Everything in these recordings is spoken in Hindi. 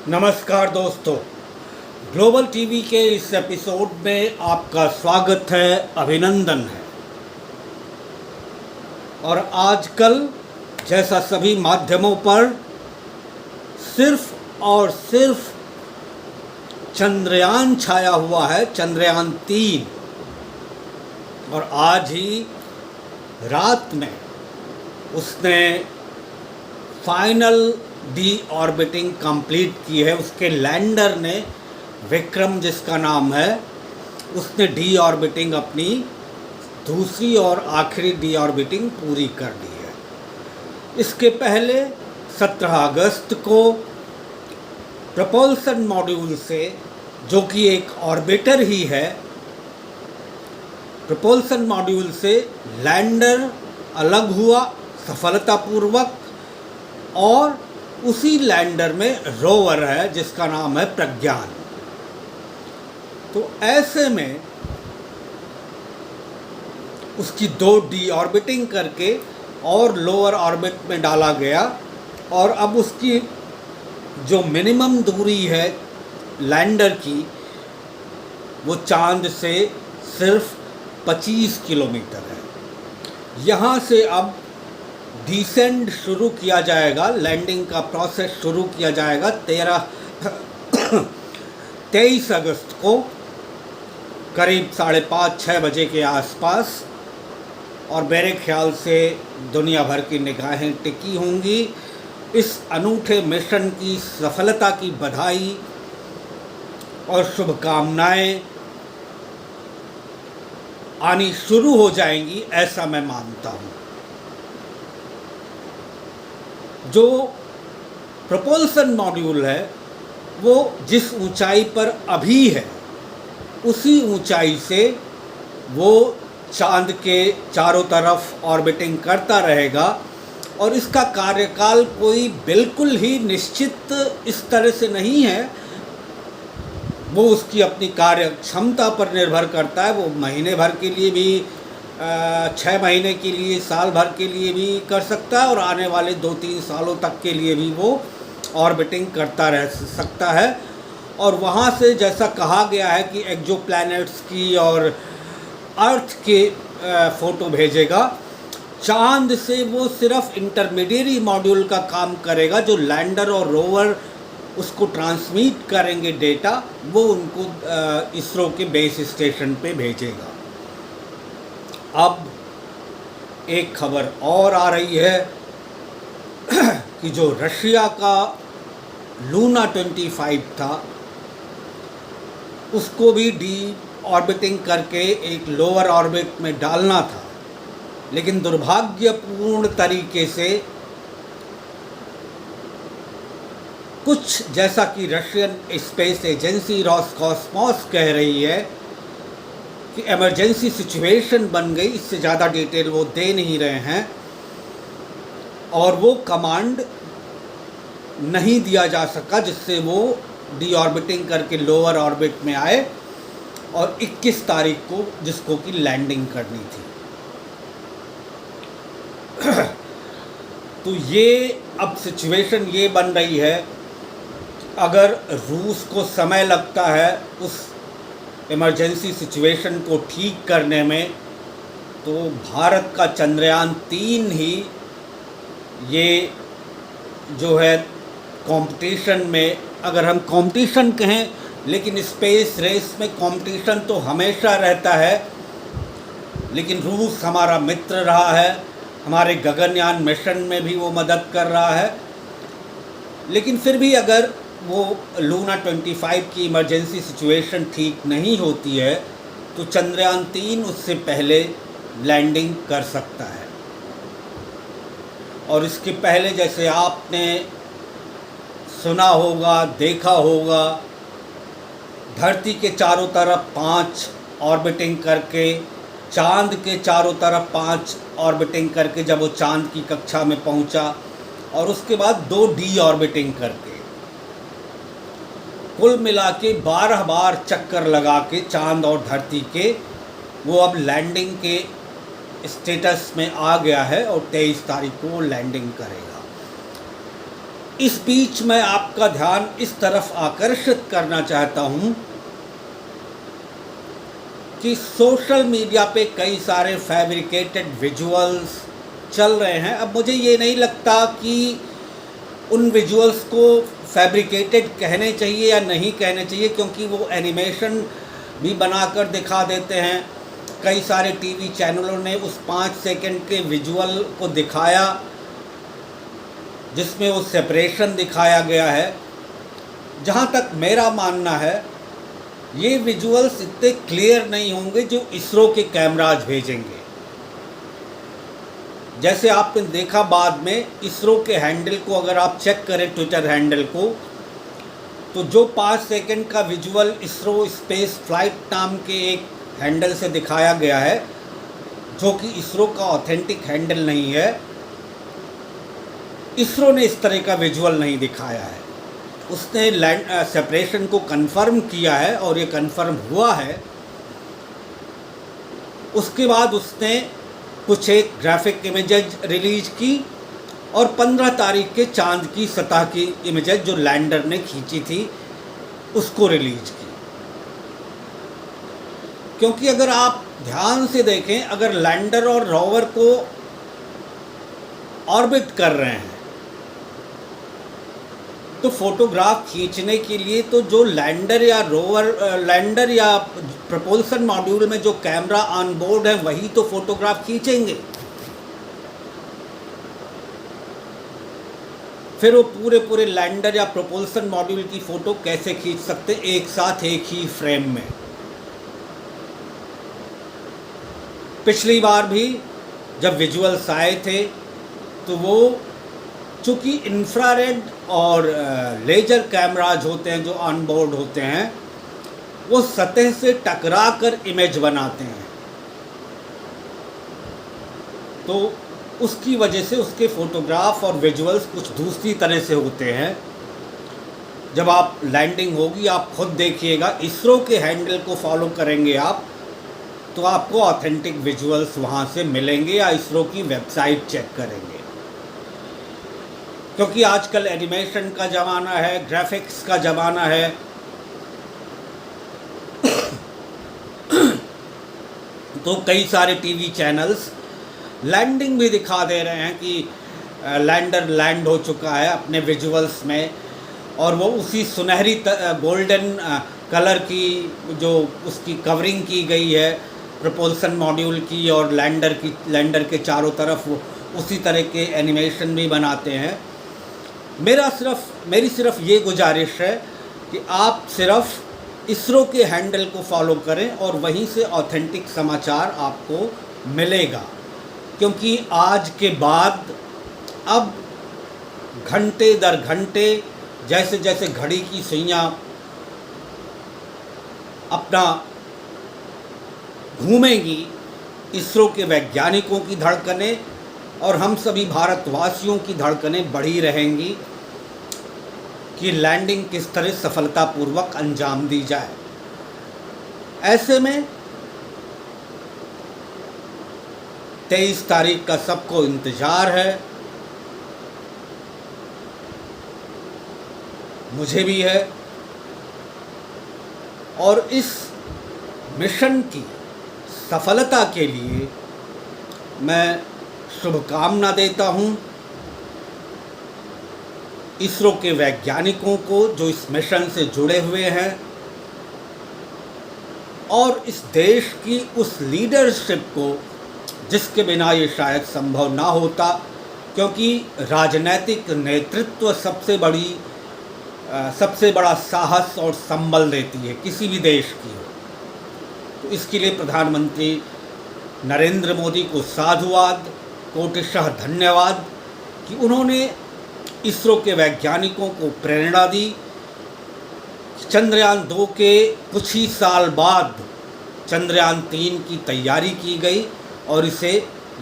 नमस्कार दोस्तों, ग्लोबल टीवी के इस एपिसोड में आपका स्वागत है, अभिनंदन है। और आजकल जैसा सभी माध्यमों पर सिर्फ और सिर्फ चंद्रयान छाया हुआ है, चंद्रयान-3। और आज ही रात में उसने फाइनल डी ऑर्बिटिंग कंप्लीट की है। उसके लैंडर ने, विक्रम जिसका नाम है, उसने डी ऑर्बिटिंग अपनी दूसरी और आखिरी डी ऑर्बिटिंग पूरी कर दी है। इसके पहले 17 अगस्त को प्रपोल्सन मॉड्यूल से, जो कि एक ऑर्बिटर ही है, प्रपोल्सन मॉड्यूल से लैंडर अलग हुआ सफलतापूर्वक, और उसी लैंडर में रोवर है जिसका नाम है प्रज्ञान। तो ऐसे में उसकी 2 डी ऑर्बिटिंग करके और लोअर ऑर्बिट में डाला गया। और अब उसकी जो मिनिमम दूरी है लैंडर की, वो चांद से सिर्फ 25 किलोमीटर है। यहाँ से अब डिसेंड शुरू किया जाएगा, लैंडिंग का प्रोसेस शुरू किया जाएगा 23 अगस्त को करीब 5:30-6 बजे के आसपास। और मेरे ख्याल से दुनिया भर की निगाहें टिकी होंगी। इस अनूठे मिशन की सफलता की बधाई और शुभकामनाएं आनी शुरू हो जाएंगी, ऐसा मैं मानता हूँ। जो प्रपोल्सन मॉड्यूल है वो जिस ऊंचाई पर अभी है, उसी ऊंचाई से वो चांद के चारों तरफ ऑर्बिटिंग करता रहेगा। और इसका कार्यकाल कोई बिल्कुल ही निश्चित इस तरह से नहीं है, वो उसकी अपनी कार्य क्षमता पर निर्भर करता है। वो महीने भर के लिए भी, 6 महीने के लिए, साल भर के लिए भी कर सकता है, और आने वाले 2-3 सालों तक के लिए भी वो ऑर्बिटिंग करता रह सकता है। और वहाँ से जैसा कहा गया है कि एक्सो प्लैनेट्स की और अर्थ के फ़ोटो भेजेगा। चांद से वो सिर्फ इंटरमीडिएरी मॉड्यूल का काम करेगा, जो लैंडर और रोवर उसको ट्रांसमिट करेंगे डेटा, वो उनको इसरो के बेस स्टेशन पे भेजेगा। अब एक खबर और आ रही है कि जो रशिया का लूना 25 था, उसको भी डी ऑर्बिटिंग करके एक लोअर ऑर्बिट में डालना था, लेकिन दुर्भाग्यपूर्ण तरीके से कुछ, जैसा कि रशियन स्पेस एजेंसी रोसकॉस्मोस कह रही है कि इमरजेंसी सिचुएशन बन गई। इससे ज़्यादा डिटेल वो दे नहीं रहे हैं, और वो कमांड नहीं दिया जा सका जिससे वो डी ऑर्बिटिंग करके लोअर ऑर्बिट में आए, और 21 तारीख को जिसको कि लैंडिंग करनी थी। तो ये अब सिचुएशन ये बन रही है, अगर रूस को समय लगता है उस इमरजेंसी सिचुएशन को ठीक करने में, तो भारत का चंद्रयान-3 ही ये जो है कंपटीशन में, अगर हम कंपटीशन कहें, लेकिन स्पेस रेस में कंपटीशन तो हमेशा रहता है, लेकिन रूस हमारा मित्र रहा है, हमारे गगनयान मिशन में भी वो मदद कर रहा है। लेकिन फिर भी अगर वो लूना 25 की इमरजेंसी सिचुएशन ठीक नहीं होती है, तो चंद्रयान-3 उससे पहले लैंडिंग कर सकता है। और इसके पहले, जैसे आपने सुना होगा, देखा होगा, धरती के चारों तरफ 5 ऑर्बिटिंग करके, चांद के चारों तरफ 5 ऑर्बिटिंग करके जब वो चांद की कक्षा में पहुंचा, और उसके बाद 2 डी ऑर्बिटिंग करके, कुल मिला के 12 बार चक्कर लगा के चांद और धरती के, वो अब लैंडिंग के स्टेटस में आ गया है, और 23 तारीख को वो लैंडिंग करेगा। इस बीच मैं आपका ध्यान इस तरफ आकर्षित करना चाहता हूँ कि सोशल मीडिया पे कई सारे फैब्रिकेटेड विजुअल्स चल रहे हैं। अब मुझे ये नहीं लगता कि उन विजुअल्स को फैब्रिकेटेड कहने चाहिए या नहीं कहने चाहिए, क्योंकि वो एनिमेशन भी बनाकर दिखा देते हैं। कई सारे टीवी चैनलों ने उस 5 सेकंड के विजुअल को दिखाया जिसमें वो सेपरेशन दिखाया गया है। जहाँ तक मेरा मानना है, ये विजुअल्स इतने क्लियर नहीं होंगे जो इसरो के कैमराज भेजेंगे। जैसे आपने देखा बाद में इसरो के हैंडल को अगर आप चेक करें, ट्विटर हैंडल को, तो जो 5 सेकंड का विजुअल इसरो स्पेस फ्लाइट नाम के एक हैंडल से दिखाया गया है, जो कि इसरो का ऑथेंटिक हैंडल नहीं है, इसरो ने इस तरह का विजुअल नहीं दिखाया है। उसने सेपरेशन को कंफर्म किया है और ये कंफर्म हुआ है। उसके बाद उसने कुछ एक ग्राफिक इमेजेज रिलीज की और 15 तारीख के चांद की सतह की इमेजेज जो लैंडर ने खींची थी उसको रिलीज की। क्योंकि अगर आप ध्यान से देखें, अगर लैंडर और रोवर को ऑर्बिट कर रहे हैं तो फोटोग्राफ खींचने के लिए तो जो लैंडर या प्रपोल्सन मॉड्यूल में जो कैमरा ऑन बोर्ड है वही तो फोटोग्राफ खींचेंगे। फिर वो पूरे लैंडर या प्रपोल्सन मॉड्यूल की फ़ोटो कैसे खींच सकते एक साथ एक ही फ्रेम में। पिछली बार भी जब विजुअल्स आए थे तो वो चूँकि इंफ्रारेड और लेजर कैमराज होते हैं जो ऑन बोर्ड होते हैं, वो सतह से टकरा कर इमेज बनाते हैं, तो उसकी वजह से उसके फ़ोटोग्राफ और विजुअल्स कुछ दूसरी तरह से होते हैं। जब आप लैंडिंग होगी आप खुद देखिएगा, इसरो के हैंडल को फॉलो करेंगे आप तो आपको ऑथेंटिक विजुअल्स वहाँ से मिलेंगे, या इसरो की वेबसाइट चेक करेंगे। क्योंकि आजकल एनिमेशन का ज़माना है, ग्राफिक्स का ज़माना है, तो कई सारे टीवी चैनल्स लैंडिंग भी दिखा दे रहे हैं कि लैंडर लैंड हो चुका है अपने विजुअल्स में, और वो उसी सुनहरी गोल्डन कलर की जो उसकी कवरिंग की गई है प्रपोल्सन मॉड्यूल की और लैंडर के चारों तरफ वो उसी तरह के एनिमेशन भी बनाते हैं। मेरी सिर्फ ये गुजारिश है कि आप सिर्फ इसरो के हैंडल को फॉलो करें और वहीं से ऑथेंटिक समाचार आपको मिलेगा। क्योंकि आज के बाद अब घंटे दर घंटे जैसे जैसे घड़ी की सुइयां अपना घूमेंगी, इसरो के वैज्ञानिकों की धड़कनें और हम सभी भारतवासियों की धड़कनें बढ़ी रहेंगी कि लैंडिंग किस तरह सफलतापूर्वक अंजाम दी जाए। ऐसे में 23 तारीख का सबको इंतज़ार है, मुझे भी है, और इस मिशन की सफलता के लिए मैं शुभकामना देता हूं इसरो के वैज्ञानिकों को जो इस मिशन से जुड़े हुए हैं, और इस देश की उस लीडरशिप को जिसके बिना ये शायद संभव ना होता, क्योंकि राजनैतिक नेतृत्व सबसे बड़ा साहस और संबल देती है किसी भी देश की। तो इसके लिए प्रधानमंत्री नरेंद्र मोदी को साधुवाद, कोटिशः धन्यवाद कि उन्होंने इसरो के वैज्ञानिकों को प्रेरणा दी। चंद्रयान 2 के कुछ ही साल बाद चंद्रयान 3 की तैयारी की गई और इसे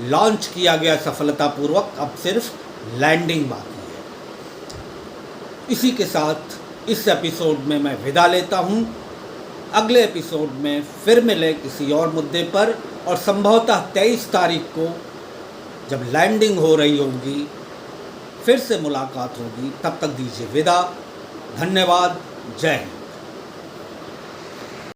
लॉन्च किया गया सफलतापूर्वक। अब सिर्फ लैंडिंग बाकी है। इसी के साथ इस एपिसोड में मैं विदा लेता हूँ। अगले एपिसोड में फिर मिले किसी और मुद्दे पर, और संभवतः 23 तारीख को जब लैंडिंग हो रही होगी फिर से मुलाकात होगी। तब तक दीजिए विदा। धन्यवाद। जय हिंद।